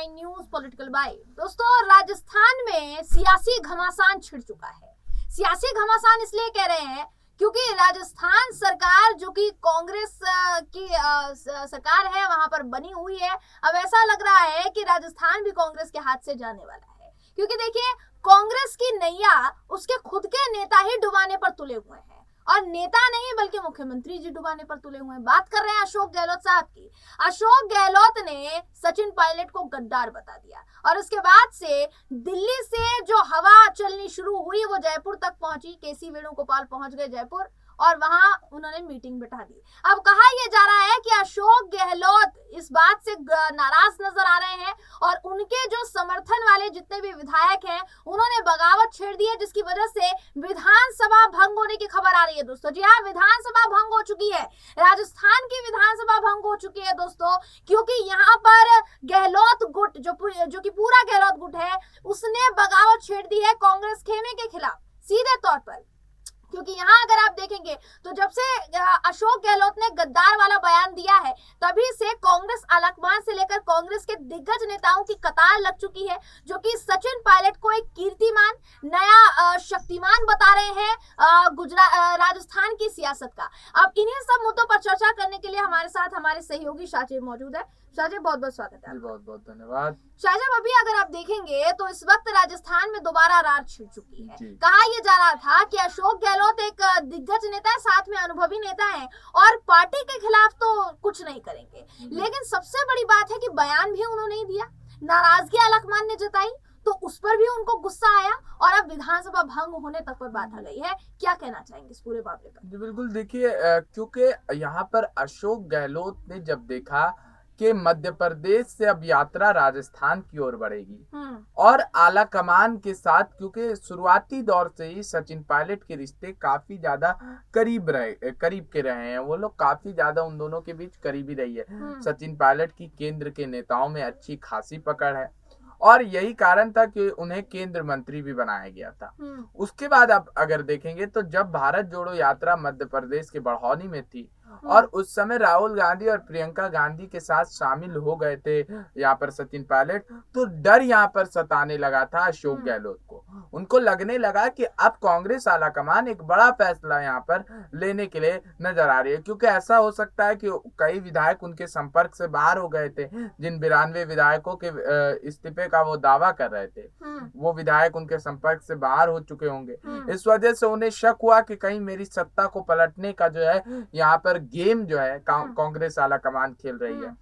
9 news political bite. दोस्तों, राजस्थान में सियासी घमासान छिड़ चुका है। सियासी घमासान इसलिए कह रहे हैं क्योंकि राजस्थान सरकार जो कि कांग्रेस की सरकार है वहां पर बनी हुई है। अब ऐसा लग रहा है कि राजस्थान भी कांग्रेस के हाथ से जाने वाला है, क्योंकि देखिए, कांग्रेस की नैया उसके खुद के नेता ही डुबाने पर तुले हुए हैं, और नेता नहीं बल्कि मुख्यमंत्री जी डुबाने पर तुले हुए हैं। बात कर रहे हैं अशोक गहलोत साहब की। अशोक गहलोत ने सचिन पायलट को गद्दार बता दिया, और उसके बाद से दिल्ली से जो हवा चलनी शुरू हुई वो जयपुर तक पहुंची। केसी वेणुगोपाल पहुंच गए जयपुर और वहां उन्होंने मीटिंग बिठा दी। अब कहा यह जा रहा है कि अशोक गहलोत इस बात से नाराज नजर आ रहे हैं, और उनके जो समर्थन वाले जितने भी विधायक हैं उन्होंने बगावत छेड़ दी है, जिसकी वजह से विधानसभा भंग होने की खबर आ रही है। दोस्तों जी हाँ, विधानसभा भंग हो चुकी है। राजस्थान की विधानसभा भंग हो चुकी है दोस्तों, क्योंकि यहाँ पर गहलोत गुट जो कि पूरा गहलोत गुट है, उसने बगावत छेड़ दी है कांग्रेस खेमे के खिलाफ सीधे तौर पर। क्योंकि यहाँ अगर आप देखेंगे तो जब से अशोक गहलोत ने गद्दार वाला बयान दिया है, तभी से कांग्रेस आलाकमान से लेकर कांग्रेस के दिग्गज नेताओं की कतार लग चुकी है, जो कि सचिन पायलट को एक कीर्तिमान, नया शक्तिमान बता रहे हैं राजस्थान की सियासत का। अब इन्हीं सब मुद्दों पर चर्चा करने के लिए हमारे साथ हमारे सहयोगी शाहजेब मौजूद है। शाहजेब, बहुत बहुत स्वागत है। बहुत बहुत धन्यवाद। शाहजेब, अभी अगर आप देखेंगे तो इस वक्त राजस्थान में दोबारा रार छिड़ चुकी है। कहा यह जा रहा था कि अशोक गहलोत एक दिग्गज नेता है, साथ में अनुभवी नेता है, और पार्टी के खिलाफ तो कुछ नहीं करेंगे। लेकिन सबसे बड़ी बात है कि बयान भी उन्होंने नहीं दिया, नाराजगी आलाकमान ने जताई, तो उस पर भी उनको गुस्सा आया, और अब विधानसभा भंग होने तक पर बात आ गई है। क्या कहना चाहेंगे इस पूरे मामले पर? जी बिल्कुल, देखिए, क्योंकि यहाँ पर अशोक गहलोत ने जब देखा कि मध्य प्रदेश से अब यात्रा राजस्थान की ओर बढ़ेगी, और आला कमान के साथ, क्योंकि शुरुआती दौर से ही सचिन पायलट के रिश्ते काफी ज्यादा करीब के रहे हैं। वो लोग काफी ज्यादा उन दोनों के बीच करीबी रही है। सचिन पायलट की केंद्र के नेताओं में अच्छी खासी पकड़ है, और यही कारण था कि उन्हें केंद्र मंत्री भी बनाया गया था। उसके बाद आप अगर देखेंगे तो जब भारत जोड़ो यात्रा मध्य प्रदेश के बढ़ौनी में थी, और उस समय राहुल गांधी और प्रियंका गांधी के साथ शामिल हो गए थे यहाँ पर सचिन पायलट, तो डर यहाँ पर सताने लगा था अशोक गहलोत को। उनको लगने लगा कि अब कांग्रेस आलाकमान एक बड़ा फैसला यहाँ पर लेने के लिए नजर आ रही है, क्योंकि ऐसा हो सकता है कि कई विधायक उनके संपर्क से बाहर हो गए थे। जिन 92 विधायकों के इस्तीफे का वो दावा कर रहे थे, वो विधायक उनके संपर्क से बाहर हो चुके होंगे। इस वजह से उन्हें शक हुआ कि कहीं मेरी सत्ता को पलटने का जो है यहाँ पर गेम जो है कांग्रेस आलाकमान खेल रही है।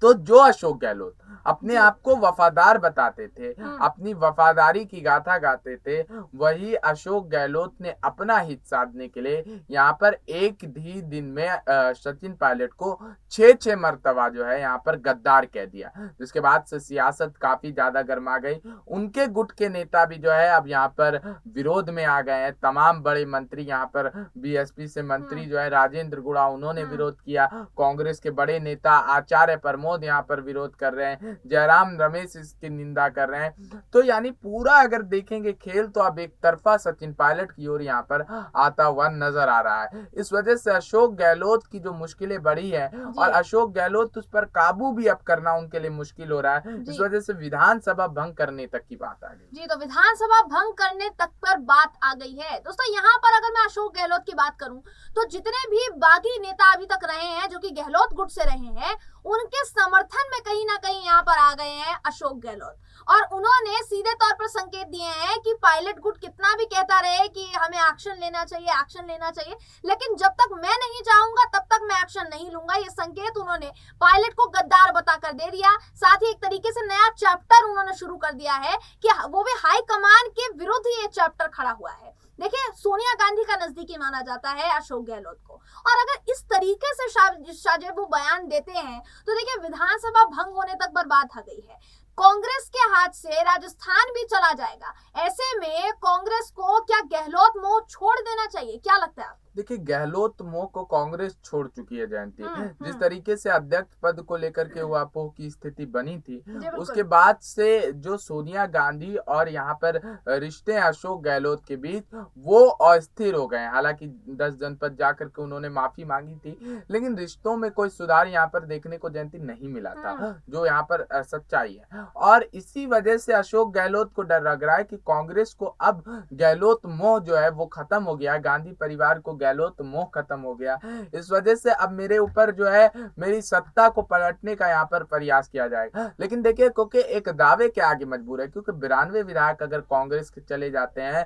तो जो अशोक गहलोत अपने आप को वफादार बताते थे, अपनी वफादारी की गाथा गाते थे, वही अशोक गहलोत ने अपना हित साधने के लिए यहाँ पर एक ही दिन में सचिन पायलट को 6 मर्तबा जो है यहाँ पर गद्दार कह दिया, जिसके बाद से सियासत काफी ज्यादा गर्मा गई। उनके गुट के नेता भी जो है अब यहाँ पर विरोध में आ गए हैं। तमाम बड़े मंत्री यहाँ पर बीएसपी से मंत्री जो है राजेंद्र गुड़ा, उन्होंने विरोध किया। कांग्रेस के बड़े नेता आचार्य प्रमोद यहाँ पर विरोध कर रहे हैं, जयराम रमेश इसकी निंदा कर रहे हैं। तो यानी पूरा अगर देखेंगे खेल तो अब एक तरफा सचिन पायलट की ओर यहाँ पर आता हुआ नजर आ रहा है। इस वजह से अशोक गहलोत की जो मुश्किलें बढ़ी है, और अशोक गहलोत उस पर काबू भी अब करना उनके लिए मुश्किल हो रहा है। इस वजह से विधानसभा भंग करने तक की बात आ गई। जी, तो विधानसभा भंग करने तक पर बात आ गई है। दोस्तों, यहाँ पर अगर मैं अशोक गहलोत की बात करूं तो जितने भी बागी नेता अभी तक रहे हैं जो कि गहलोत गुट से रहे हैं, उनके समर्थन में कहीं ना कहीं यहाँ पर आ गए हैं अशोक गहलोत, और उन्होंने सीधे तौर पर संकेत दिए हैं कि पायलट गुट कितना भी कहता रहे कि हमें एक्शन लेना चाहिए, एक्शन लेना चाहिए, लेकिन जब तक मैं नहीं चाहूंगा तब तक मैं एक्शन नहीं लूंगा। ये संकेत उन्होंने पायलट को गद्दार बताकर दे दिया। साथ ही एक तरीके से नया चैप्टर उन्होंने शुरू कर दिया है कि वो भी हाई कमान के विरुद्ध ये चैप्टर खड़ा हुआ है। देखिए, सोनिया गांधी का नजदीकी माना जाता है अशोक गहलोत को, और अगर इस तरीके से शाहजेब वो बयान देते हैं तो देखिए विधानसभा भंग होने तक बर्बाद आ गई है। कांग्रेस के हाथ से राजस्थान भी चला जाएगा। ऐसे में कांग्रेस को क्या गहलोत मोह छोड़ देना चाहिए? क्या लगता है आपको? देखिए, गहलोत मुंह को कांग्रेस छोड़ चुकी है जयंती। जिस हम्म। तरीके से अध्यक्ष पद को लेकर के उहापोह की स्थिति बनी थी, जी बिल्कुल। उसके बाद से जो सोनिया गांधी और यहाँ पर रिश्ते अशोक गहलोत के बीच वो अस्थिर हो गए। हालांकि 10 जनपद जाकर के उन्होंने माफी मांगी थी, लेकिन रिश्तों में कोई सुधार यहाँ पर देखने को जयंती नहीं मिला था, जो यहाँ पर सच्चाई है। और इसी वजह से अशोक गहलोत को डर लग रहा है कि कांग्रेस को अब गहलोत मोह जो है वो खत्म हो गया, गांधी परिवार को गहलोत मोह खत्म हो गया। इस वजह से अब मेरे ऊपर जो है मेरी सत्ता को पलटने का यहाँ पर प्रयास किया जाएगा। लेकिन देखिए, क्योंकि एक दावे के आगे मजबूर है, क्योंकि 92 विधायक अगर कांग्रेस के चले जाते हैं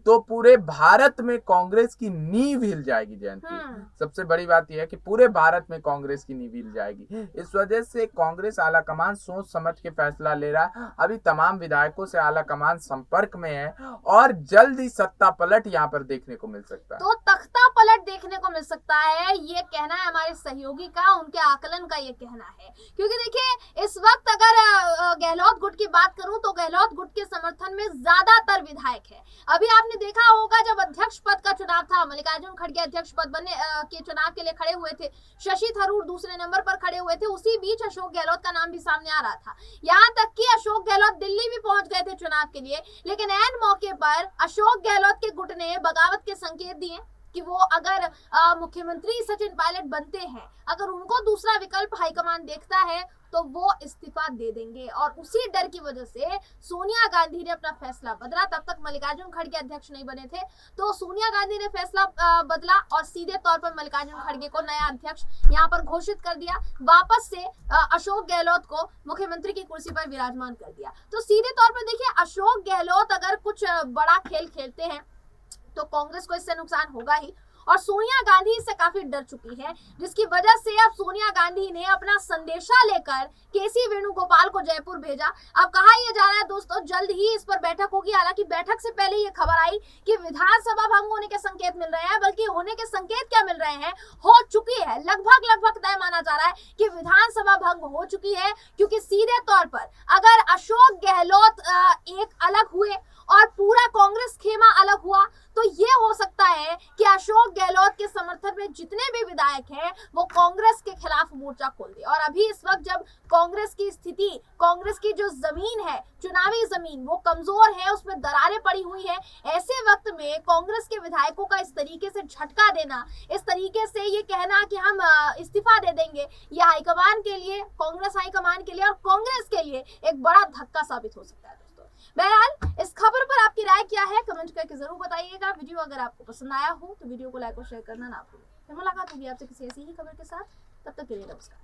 तो पूरे भारत में कांग्रेस की नींव हिल जाएगी जयंती। सबसे बड़ी बात यह है कि पूरे भारत में कांग्रेस की नींव हिल जाएगी। इस वजह से कांग्रेस आलाकमान सोच समझ के फैसला ले रहा है। अभी तमाम विधायकों से आलाकमान संपर्क में है और जल्द ही सत्ता पलट यहाँ पर देखने को मिल सकता है। तो तख्ता पलट देखने को मिल सकता है, ये कहना है हमारे सहयोगी का, उनके आकलन का ये कहना है। क्योंकि देखिए, इस वक्त अगर गहलोत गुट की बात करूं तो गहलोत गुट के समर्थन में ज्यादातर विधायक है। अभी आपने देखा होगा जब अध्यक्ष पद का चुनाव था, मल्लिकार्जुन खड़गे अध्यक्ष पद बनने के चुनाव के लिए खड़े हुए थे, शशि थरूर दूसरे नंबर पर खड़े हुए थे, उसी बीच अशोक गहलोत का नाम भी सामने आ रहा था। यहाँ तक कि अशोक गहलोत दिल्ली भी पहुंच गए थे चुनाव के लिए, लेकिन ऐन मौके पर अशोक गहलोत के गुट ने बगावत के संकेत दिए कि वो अगर मुख्यमंत्री सचिन पायलट बनते हैं, अगर उनको दूसरा विकल्प हाईकमान देखता है तो वो इस्तीफा दे देंगे। और उसी डर की वजह से सोनिया गांधी ने अपना फैसला बदला। तब तक मल्लिकार्जुन खड़गे अध्यक्ष नहीं बने थे, तो सोनिया गांधी ने फैसला बदला और सीधे तौर पर मल्लिकार्जुन खड़गे को नया अध्यक्ष यहाँ पर घोषित कर दिया। वापस से अशोक गहलोत को मुख्यमंत्री की कुर्सी पर विराजमान कर दिया। तो सीधे तौर पर देखिए, अशोक गहलोत अगर कुछ बड़ा खेल खेलते हैं तो कांग्रेस को इससे नुकसान होगा ही। और सोनिया गांधी इससे काफी डर चुकी है, जिसकी वजह से अब सोनिया गांधी ने अपना संदेशा लेकर केसी वेणुगोपाल को जयपुर भेजा। अब कहा यह जा रहा है दोस्तों, जल्द ही इस पर बैठक होगी। हालांकि बैठक से पहले ये खबर आई कि विधानसभा भंग होने के संकेत मिल रहे हैं, बल्कि होने के संकेत क्या मिल रहे हैं, हो चुकी है, लगभग तय माना जा रहा है कि विधानसभा भंग हो चुकी है। क्योंकि सीधे तौर पर अगर अशोक गहलोत एक अलग हुए और पूरा कांग्रेस खेमा अलग हुआ तो ये हो सकता है कि अशोक गहलोत के समर्थन में जितने भी विधायक हैं वो कांग्रेस के खिलाफ मोर्चा खोल दे। और अभी इस वक्त जब कांग्रेस की स्थिति, कांग्रेस की जो जमीन है, चुनावी जमीन, वो कमजोर है, उसमें दरारें पड़ी हुई है, ऐसे वक्त में कांग्रेस के विधायकों का इस तरीके से झटका देना, इस तरीके से ये कहना कि हम इस्तीफा दे देंगे, ये हाईकमान के लिए, कांग्रेस हाईकमान के लिए और कांग्रेस के लिए एक बड़ा धक्का साबित हो सकता है। बहरहाल, इस खबर पर आपकी राय क्या है कमेंट करके जरूर बताइएगा। वीडियो अगर आपको पसंद आया हो तो वीडियो को लाइक और शेयर करना ना भूलें। फिर मुलाकात होगी आपसे किसी ऐसी ही खबर के साथ, तब तक के लिए नमस्कार।